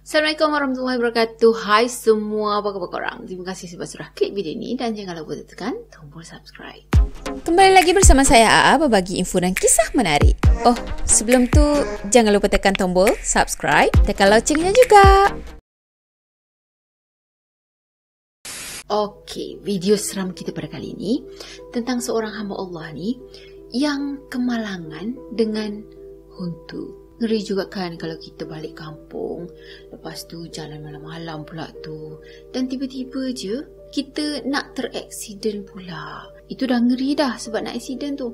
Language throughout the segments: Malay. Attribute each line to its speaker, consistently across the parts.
Speaker 1: Assalamualaikum warahmatullahi wabarakatuh. Hai semua, apa khabar korang? Terima kasih sebab sudah klik video ni dan jangan lupa tekan tombol subscribe.
Speaker 2: Kembali lagi bersama saya Aa berbagi info dan kisah menarik. Oh, sebelum tu jangan lupa tekan tombol subscribe, tekan loncengnya juga.
Speaker 1: Okey, video seram kita pada kali ini tentang seorang hamba Allah ni yang kemalangan dengan hantu. Ngeri juga kan kalau kita balik kampung, lepas tu jalan malam-malam pula tu, dan tiba-tiba je kita nak tereksiden pula. Itu dah ngeri dah sebab nak aksiden tu.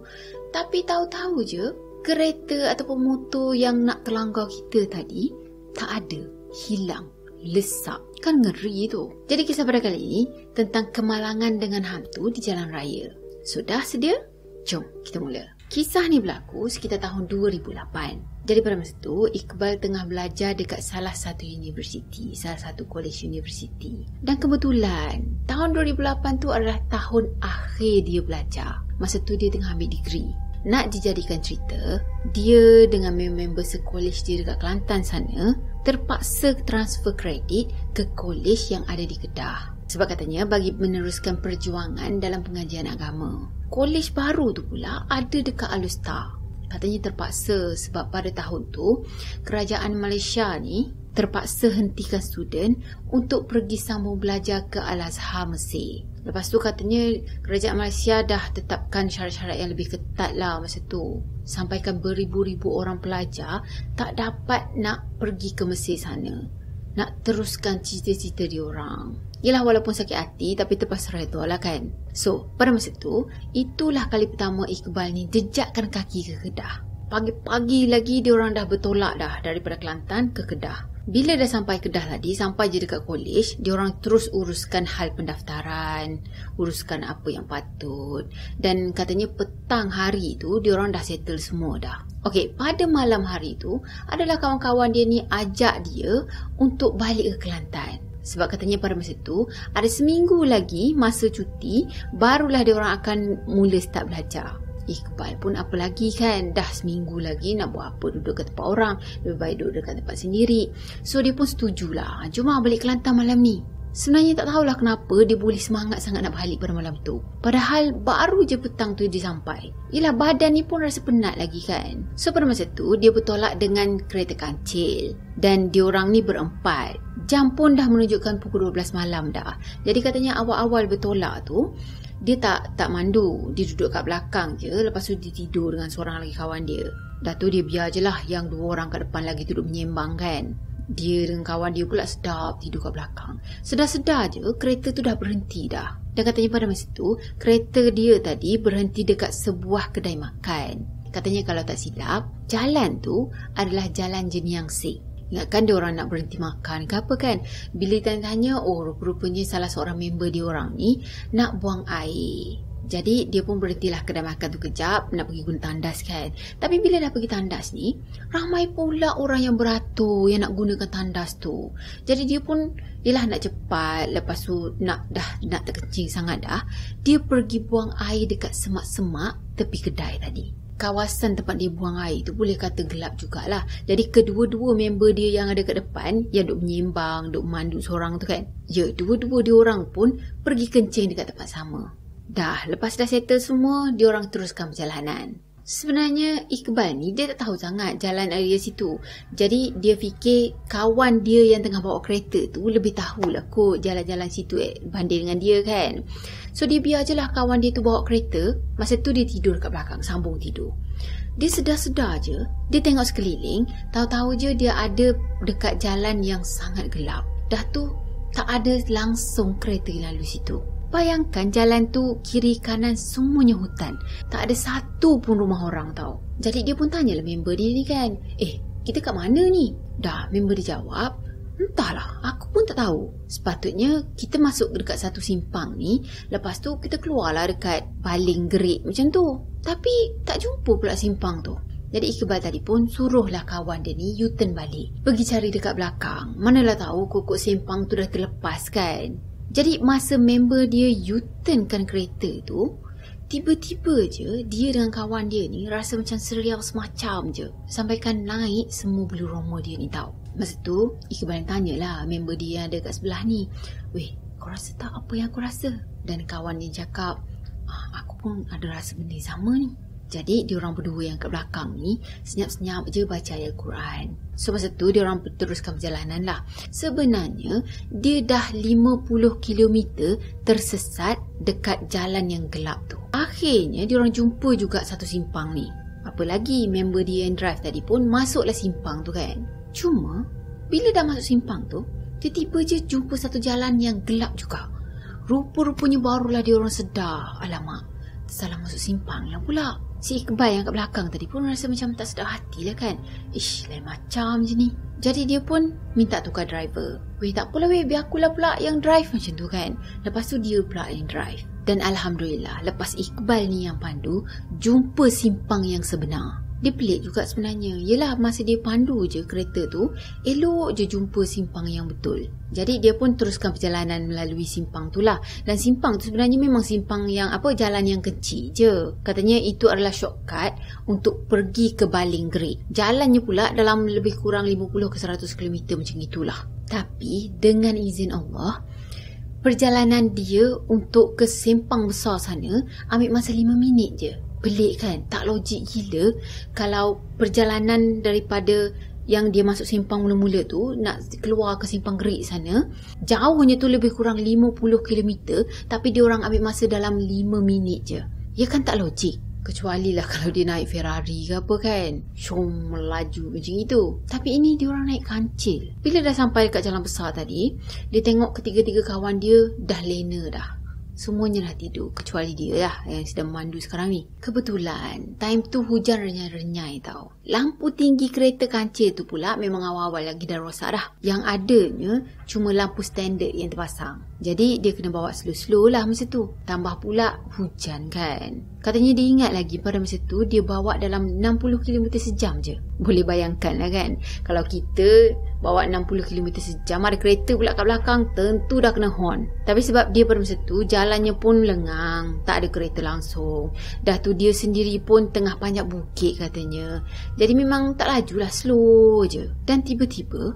Speaker 1: Tapi tahu-tahu je kereta ataupun motor yang nak terlanggar kita tadi tak ada, hilang, lesak. Kan ngeri tu. Jadi kisah pada kali ini tentang kemalangan dengan hantu di jalan raya. Sudah sedia? Jom kita mula. Kisah ni berlaku sekitar tahun 2008. Jadi pada masa tu, Iqbal tengah belajar dekat salah satu universiti, salah satu college universiti. Dan kebetulan, tahun 2008 tu adalah tahun akhir dia belajar. Masa tu dia tengah ambil degree. Nak dijadikan cerita, dia dengan member sekolej dia dekat Kelantan sana, terpaksa transfer kredit ke college yang ada di Kedah. Sebab katanya bagi meneruskan perjuangan dalam pengajian agama. Kolej baru tu pula ada dekat Alustar. Katanya terpaksa sebab pada tahun tu kerajaan Malaysia ni terpaksa hentikan student untuk pergi sambung belajar ke Al-Azhar Mesir. Lepas tu katanya kerajaan Malaysia dah tetapkan syarat-syarat yang lebih ketat lah masa tu. Sampaikan beribu-ribu orang pelajar tak dapat nak pergi ke Mesir sana. Nak teruskan cita-cita diorang. Yelah walaupun sakit hati tapi terpaksa redha lah kan. So pada masa tu itulah kali pertama Iqbal ni jejakkan kaki ke Kedah. Pagi-pagi lagi diorang dah bertolak dah daripada Kelantan ke Kedah. Bila dah sampai Kedah tadi, sampai je dekat kolej, diorang terus uruskan hal pendaftaran, uruskan apa yang patut. Dan katanya petang hari tu diorang dah settle semua dah. Okey, pada malam hari tu adalah kawan-kawan dia ni ajak dia untuk balik ke Kelantan. Sebab katanya pada masa tu ada seminggu lagi masa cuti, barulah dia orang akan mula start belajar. Iqbal pun apa lagi kan, dah seminggu lagi nak buat apa, duduk kat tempat orang, lebih baik duduk dekat tempat sendiri. So dia pun setujulah, jom balik Kelantan malam ni. Sebenarnya tak tahulah kenapa dia boleh semangat sangat nak balik pada malam tu. Padahal baru je petang tu dia sampai. Yelah badan ni pun rasa penat lagi kan. So pada masa tu dia bertolak dengan kereta kancil. Dan diorang ni berempat. Jam pun dah menunjukkan pukul 12 malam dah. Jadi katanya awal-awal bertolak tu dia tak mandu. Dia duduk kat belakang je. Lepas tu dia tidur dengan seorang lagi kawan dia. Dah tu dia biar je lah yang dua orang kat depan lagi duduk menyembang kan. Dia dengan kawan dia pula sedap tidur kat belakang. Sedar-sedar je kereta tu dah berhenti dah. Dan katanya pada masa tu kereta dia tadi berhenti dekat sebuah kedai makan. Katanya kalau tak silap, jalan tu adalah jalan Jenyang Sik. Ingatkan dia orang nak berhenti makan ke apa kan. Bila tanya-tanya, oh rupa-rupanya salah seorang member dia orang ni nak buang air. Jadi dia pun berhentilah kedai makan tu kejap nak pergi guna tandas kan. Tapi bila dah pergi tandas ni, ramai pula orang yang beratur yang nak gunakan tandas tu. Jadi dia pun yelah nak cepat, lepas tu nak terkencing sangat dah. Dia pergi buang air dekat semak-semak tepi kedai tadi. Kawasan tempat dia buang air tu boleh kata gelap jugalah. Jadi kedua-dua member dia yang ada kat depan, yang duk menyembang, duk mandu seorang tu kan, ya dua-dua dia orang pun pergi kencing dekat tempat sama. Dah, lepas dah settle semua, diorang teruskan perjalanan. Sebenarnya Iqbal ni dia tak tahu sangat jalan area situ. Jadi dia fikir kawan dia yang tengah bawa kereta tu lebih tahulah kot jalan-jalan situ banding dengan dia kan. So dia biar je lah kawan dia tu bawa kereta. Masa tu dia tidur kat belakang, sambung tidur. Dia sedar-sedar je, dia tengok sekeliling, tahu-tahu je dia ada dekat jalan yang sangat gelap. Dah tu tak ada langsung kereta lalu situ. Bayangkan jalan tu kiri kanan semuanya hutan. Tak ada satu pun rumah orang tau. Jadi dia pun tanyalah member dia ni kan, kita kat mana ni? Dah member dia jawab, entahlah, aku pun tak tahu. Sepatutnya kita masuk dekat satu simpang ni, lepas tu kita keluarlah dekat Baling Gerik macam tu. Tapi tak jumpa pula simpang tu. Jadi Iqbal tadi pun suruhlah kawan dia ni U-turn balik, pergi cari dekat belakang. Manalah tahu kokok simpang tu dah terlepas kan. Jadi masa member dia U-turnkan kereta tu, tiba-tiba je dia dengan kawan dia ni rasa macam seriau semacam je. Sampaikan naik semua bulu roma dia ni tau. Masa tu Iqbal tanyalah member dia yang ada kat sebelah ni, "Weh, kau rasa tak apa yang aku rasa?" Dan kawan dia cakap, "Aku pun ada rasa benda sama ni." Jadi diorang berdua yang kat belakang ni senyap-senyap je baca ayat Quran. So masa tu diorang teruskan perjalanan lah. Sebenarnya dia dah 50 km tersesat dekat jalan yang gelap tu. Akhirnya diorang jumpa juga satu simpang ni. Apa lagi, member dia yang drive tadi pun masuklah simpang tu kan. Cuma bila dah masuk simpang tu, tiba-tiba je jumpa satu jalan yang gelap juga. Rupa-rupanya barulah diorang sedar, alamak, salah masuk simpang lah pula. Si Iqbal yang kat belakang tadi pun rasa macam tak sedar hati lah kan. Lain macam je ni. Jadi dia pun minta tukar driver. "Weh, tak apalah weh, biar akulah pula yang drive," macam tu kan. Lepas tu dia pula yang drive. Dan Alhamdulillah, lepas Iqbal ni yang pandu, jumpa simpang yang sebenar. Dia pelik juga sebenarnya. Yelah, masa dia pandu je kereta tu, elok je jumpa simpang yang betul. Jadi dia pun teruskan perjalanan melalui simpang tu lah. Dan simpang tu sebenarnya memang simpang yang jalan yang kecil je. Katanya itu adalah shortcut untuk pergi ke Baling Grid. Jalannya pula dalam lebih kurang 50 ke 100 km macam itulah. Tapi dengan izin Allah, perjalanan dia untuk ke simpang besar sana ambil masa 5 minit je. Pelik kan? Tak logik gila kalau perjalanan daripada yang dia masuk simpang mula-mula tu nak keluar ke simpang Gerik sana, jauhnya tu lebih kurang 50 km, tapi dia orang ambil masa dalam 5 minit je. Ya kan tak logik? Kecuali lah kalau dia naik Ferrari ke apa kan, syum melaju macam itu. Tapi ini dia orang naik kancil. Bila dah sampai dekat jalan besar tadi, dia tengok ketiga-tiga kawan dia dah lena dah. Semuanya dah tidur kecuali dia lah yang sedang memandu sekarang ni. Kebetulan time tu hujan renyai-renyai tau. Lampu tinggi kereta kancil tu pula memang awal-awal lagi dah rosak dah. Yang adanya cuma lampu standard yang terpasang. Jadi dia kena bawa slow-slow lah masa tu. Tambah pula hujan kan. Katanya dia ingat lagi pada masa tu dia bawa dalam 60 km sejam je. Boleh bayangkan lah kan, kalau kita bawa 60 km sejam, ada kereta pula kat belakang, tentu dah kena horn. Tapi sebab dia pada masa tu jalannya pun lengang, tak ada kereta langsung. Dah tu dia sendiri pun tengah panjat bukit katanya. Jadi memang tak laju lah, slow je. Dan tiba-tiba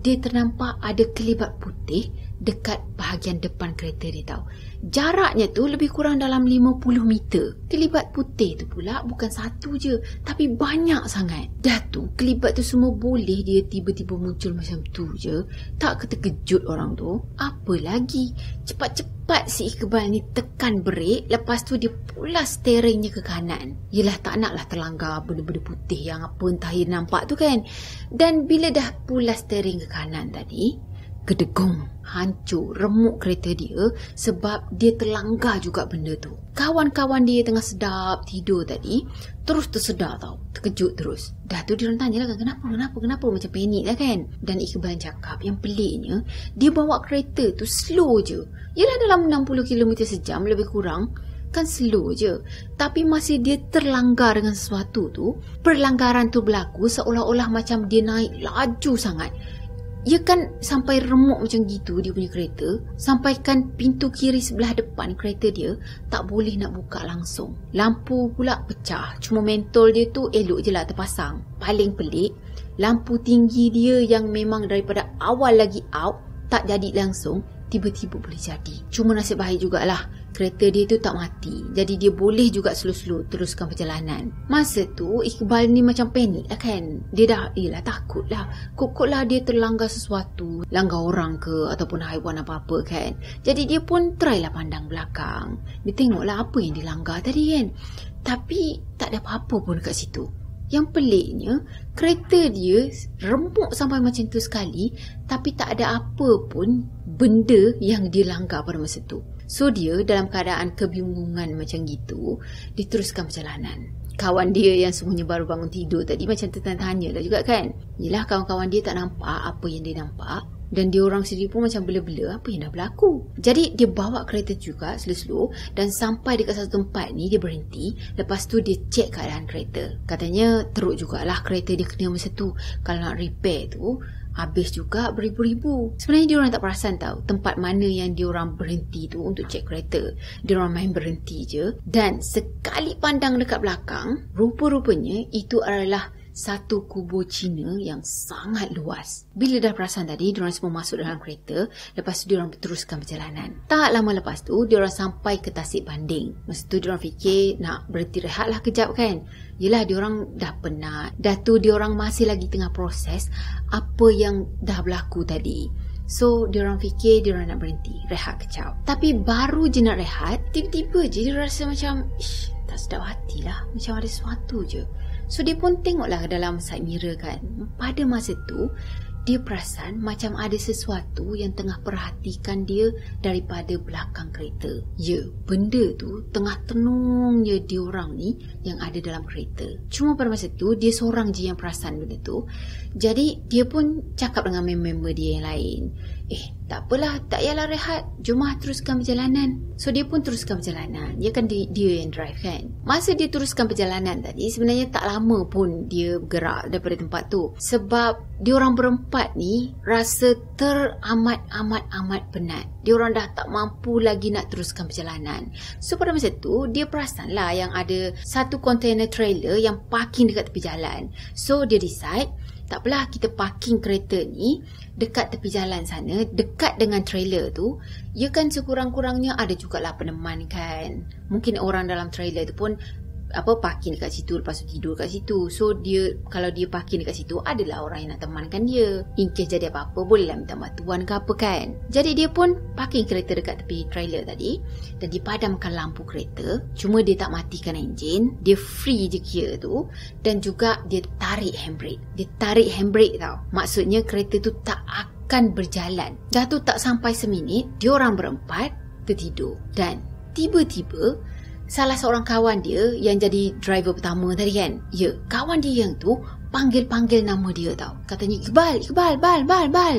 Speaker 1: dia ternampak ada kelibat putih dekat bahagian depan kereta dia tau. Jaraknya tu lebih kurang dalam 50 meter. Kelibat putih tu pula bukan satu je, tapi banyak sangat. Dah tu kelibat tu semua boleh dia tiba-tiba muncul macam tu je. Tak terkejut orang tu. Apa lagi, cepat-cepat si Iqbal ni tekan brek, lepas tu dia pulas steeringnya ke kanan. Yelah, tak naklah terlanggar benda-benda putih yang apa entah dia nampak tu kan. Dan bila dah pulas steering ke kanan tadi, gedegong, hancur, remuk kereta dia sebab dia terlanggar juga benda tu. Kawan-kawan dia tengah sedap tidur tadi terus tersedar tau, terkejut terus. Dah tu dia orang tanya lah, kenapa macam panik lah kan. Dan Iqbal cakap yang peliknya, dia bawa kereta tu slow je. Yelah dalam 60 km sejam lebih kurang, kan slow je. Tapi masih dia terlanggar dengan sesuatu tu, perlanggaran tu berlaku seolah-olah macam dia naik laju sangat. Ya kan, sampai remuk macam gitu dia punya kereta, sampaikan pintu kiri sebelah depan kereta dia tak boleh nak buka langsung. Lampu pula pecah, cuma mentol dia tu elok je lah terpasang. Paling pelik, lampu tinggi dia yang memang daripada awal lagi out, tak jadi langsung, tiba-tiba boleh jadi. Cuma nasib baik jugalah kereta dia tu tak mati, jadi dia boleh juga slow-slow teruskan perjalanan. Masa tu Iqbal ni macam panik lah kan. Dia dah takut lah, kot lah dia terlanggar sesuatu, langgar orang ke ataupun haiwan apa-apa kan. Jadi dia pun try lah pandang belakang, dia tengok lah apa yang dilanggar tadi kan. Tapi tak ada apa-apa pun kat situ. Yang peliknya, kereta dia remuk sampai macam tu sekali, tapi tak ada apa pun benda yang dia langgar pada masa tu. So dia dalam keadaan kebingungan macam gitu, diteruskan perjalanan. Kawan dia yang semuanya baru bangun tidur tadi macam tertanya lah juga kan. Yelah, kawan-kawan dia tak nampak apa yang dia nampak. Dan dia orang sendiri pun macam bela-bela apa yang dah berlaku. Jadi dia bawa kereta juga slow-slow, dan sampai dekat satu tempat ni dia berhenti. Lepas tu dia cek keadaan kereta. Katanya teruk jugalah kereta dia kena masa tu. Kalau nak repair tu habis juga beribu-ribu. Sebenarnya dia orang tak perasan tau tempat mana yang dia orang berhenti tu untuk cek kereta. Dia orang main berhenti je, dan sekali pandang dekat belakang, rupa-rupanya itu adalah satu kubur Cina yang sangat luas. Bila dah perasan tadi, diorang semua masuk dalam kereta. Lepas tu diorang teruskan perjalanan. Tak lama lepas tu, diorang sampai ke Tasik Banding. Masa tu diorang fikir nak berhenti rehat lah kejap kan. Yelah, diorang dah penat. Dah tu diorang masih lagi tengah proses apa yang dah berlaku tadi. So, diorang fikir diorang nak berhenti rehat kejap. Tapi baru je nak rehat, tiba-tiba je dia rasa macam tak sedap hati lah. Macam ada sesuatu je. So, dia pun tengoklah ke dalam side mirror kan. Pada masa tu, dia perasan macam ada sesuatu yang tengah perhatikan dia daripada belakang kereta. Ya, benda tu tengah tenungnya diorang ni yang ada dalam kereta. Cuma pada masa tu, dia seorang je yang perasan benda tu. Jadi, dia pun cakap dengan member dia yang lain. Tak apalah, tak payahlah rehat. Jomlah teruskan perjalanan. So, dia pun teruskan perjalanan. Dia kan dia yang drive kan. Masa dia teruskan perjalanan tadi, sebenarnya tak lama pun dia bergerak daripada tempat tu. Sebab diorang berempat ni rasa teramat penat. Diorang dah tak mampu lagi nak teruskan perjalanan. So, pada masa tu, dia perasan lah yang ada satu container trailer yang parking dekat tepi jalan. So, dia decide, tak apalah, kita parking kereta ni dekat tepi jalan sana, dekat dengan trailer tu. Ya kan, sekurang-kurangnya ada jugalah peneman kan. Mungkin orang dalam trailer tu pun parking dekat situ, lepas tu tidur kat situ. So dia, kalau dia parking dekat situ, adalah orang yang nak temankan dia. In case jadi apa-apa, bolehlah minta bantuan ke apa kan. Jadi dia pun parking kereta dekat tepi trailer tadi, dan dipadamkan lampu kereta. Cuma dia tak matikan enjin. Dia free je gear tu. Dan juga dia tarik handbrake. Dia tarik handbrake tau. Maksudnya kereta tu tak akan berjalan. Dah tu tak sampai seminit, diorang berempat tertidur. Dan tiba-tiba salah seorang kawan dia yang jadi driver pertama tadi kan. Ya, kawan dia yang tu panggil-panggil nama dia tau. Katanya, Iqbal, Bal.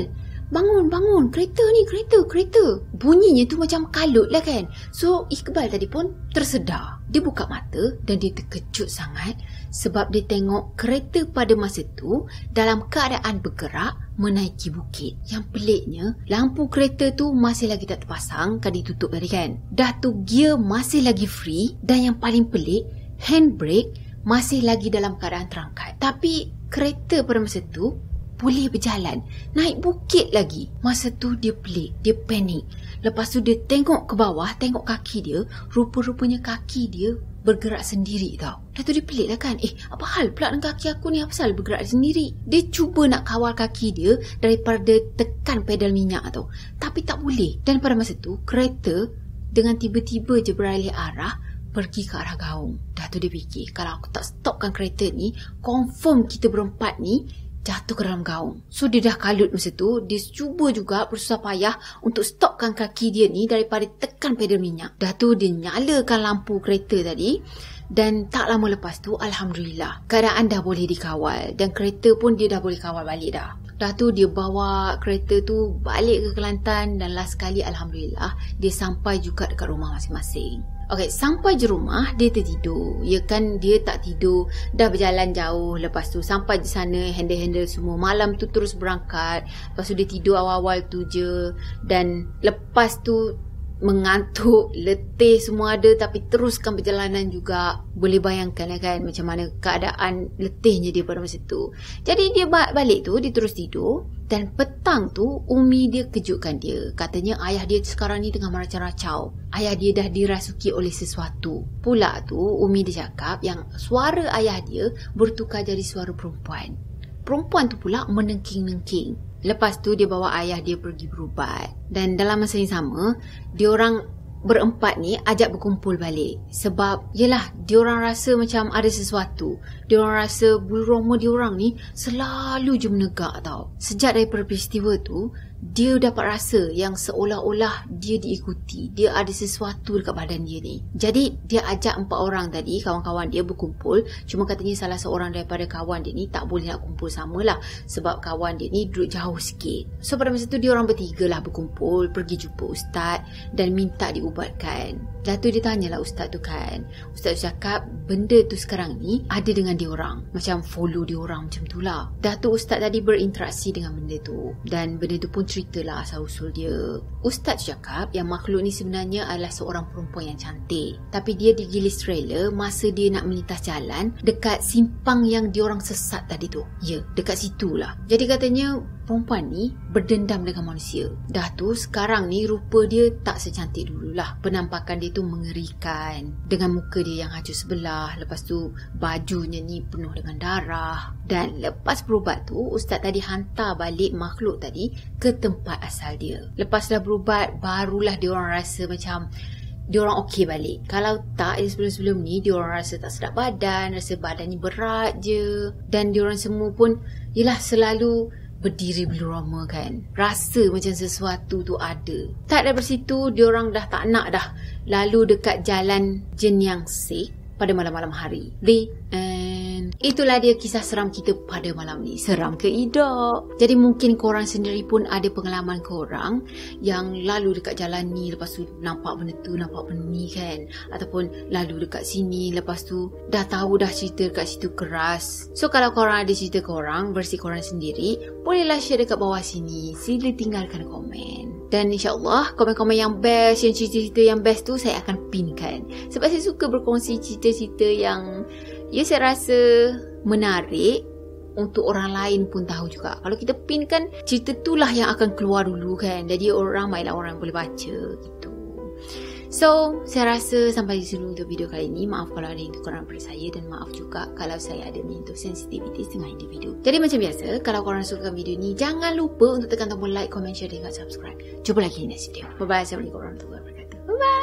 Speaker 1: Bangun, kereta ni, kereta. Bunyinya tu macam kalut lah kan. So, Iqbal tadi pun tersedar. Dia buka mata dan dia terkejut sangat sebab dia tengok kereta pada masa tu dalam keadaan bergerak menaiki bukit. Yang peliknya, lampu kereta tu masih lagi tak terpasang, kan ditutup tadi kan. Dah tu gear masih lagi free, dan yang paling pelik, handbrake masih lagi dalam keadaan terangkat. Tapi kereta pada masa tu boleh berjalan, naik bukit lagi. Masa tu dia pelik, dia panik. Lepas tu dia tengok ke bawah, tengok kaki dia. Rupa-rupanya kaki dia bergerak sendiri tau. Dah tu dia pelik lah kan. Apa hal pula dengan kaki aku ni? Apa pasal bergerak sendiri? Dia cuba nak kawal kaki dia daripada tekan pedal minyak tau. Tapi tak boleh. Dan pada masa tu, kereta dengan tiba-tiba je beralih arah, pergi ke arah gaung. Dah tu dia fikir, kalau aku tak stopkan kereta ni, confirm kita berempat ni jatuh ke dalam gaung. So dia dah kalut masa tu. Dia cuba juga bersusah payah untuk stopkan kaki dia ni daripada tekan pedal minyak. Dah tu dia nyalakan lampu kereta tadi. Dan tak lama lepas tu, Alhamdulillah, keadaan dah boleh dikawal. Dan kereta pun dia dah boleh kawal balik dah. Dah tu dia bawa kereta tu balik ke Kelantan. Dan last sekali, Alhamdulillah, dia sampai juga dekat rumah masing-masing. Okey, sampai je rumah, dia tertidur. Ya kan, dia tak tidur. Dah berjalan jauh. Lepas tu sampai di sana, handle-handle semua. Malam tu terus berangkat. Lepas tu dia tidur awal-awal tu je. Dan lepas tu mengantuk, letih semua ada, tapi teruskan perjalanan juga. Boleh bayangkan lah kan macam mana keadaan letihnya dia pada masa tu. Jadi dia balik tu, dia terus tidur. Dan petang tu, Umi dia kejutkan dia. Katanya ayah dia sekarang ni tengah meracau-racau. Ayah dia dah dirasuki oleh sesuatu. Pula tu, Umi dia cakap yang suara ayah dia bertukar jadi suara perempuan. Perempuan tu pula menengking-nengking. Lepas tu dia bawa ayah dia pergi berubat. Dan dalam masa yang sama, diorang berempat ni ajak berkumpul balik. Sebab yelah, diorang rasa macam ada sesuatu. Diorang rasa bulu roma diorang ni selalu je menegak tau. Sejak daripada peristiwa tu, dia dapat rasa yang seolah-olah dia diikuti. Dia ada sesuatu dekat badan dia ni. Jadi dia ajak 4 orang tadi, kawan-kawan dia berkumpul. Cuma katanya salah seorang daripada kawan dia ni tak boleh nak kumpul samalah, sebab kawan dia ni duduk jauh sikit. So pada masa tu diorang bertiga lah berkumpul, pergi jumpa ustaz dan minta diubat berubat kan. Dah tu dia tanyalah ustaz tu kan. Ustaz tu cakap benda tu sekarang ni ada dengan diorang. Macam follow diorang macam tu lah. Dah tu ustaz tadi berinteraksi dengan benda tu. Dan benda tu pun ceritalah asal-usul dia. Ustaz cakap yang makhluk ni sebenarnya adalah seorang perempuan yang cantik. Tapi dia digilis trailer masa dia nak melintas jalan dekat simpang yang diorang sesat tadi tu. Ya, dekat situ lah. Jadi katanya perempuan ni berdendam dengan manusia. Dah tu sekarang ni rupa dia tak secantik dululah. Penampakan dia tu mengerikan. Dengan muka dia yang hancur sebelah. Lepas tu bajunya ni penuh dengan darah. Dan lepas berubat tu, ustaz tadi hantar balik makhluk tadi ke tempat asal dia. Lepas dah berubat, barulah dia orang rasa macam diorang okey balik. Kalau tak, sebelum-sebelum ni diorang rasa tak sedap badan, rasa badan ni berat je. Dan diorang semua pun yelah selalu berdiri belurama kan. Rasa macam sesuatu tu ada. Tak dari situ diorang dah tak nak dah lalu dekat jalan Jenyang Sik pada malam-malam hari. And itulah dia kisah seram kita pada malam ni. Seram ke tidak? Jadi mungkin korang sendiri pun ada pengalaman korang yang lalu dekat jalan ni, lepas tu nampak benda tu, nampak benda ni kan. Ataupun lalu dekat sini, lepas tu dah tahu dah cerita dekat situ keras. So kalau korang ada cerita korang, versi korang sendiri, bolehlah share dekat bawah sini. Sila tinggalkan komen. Dan insyaAllah komen-komen yang best, yang cerita-cerita yang best tu saya akan pinkan. Sebab saya suka berkongsi cerita-cerita yang saya rasa menarik untuk orang lain pun tahu juga. Kalau kita pin kan, cerita itulah yang akan keluar dulu kan. Jadi ramailah orang yang boleh baca gitu. So, saya rasa sampai di sini untuk video kali ini. Maaf kalau ada yang kurang daripada saya. Dan maaf juga kalau saya ada menyentuh sensitivity setengah individu. Jadi macam biasa, kalau korang suka video ni, jangan lupa untuk tekan tombol like, comment, share dan subscribe. Jumpa lagi di next video. Bye-bye. Assalamualaikum warahmatullahi wabarakatuh. Bye-bye.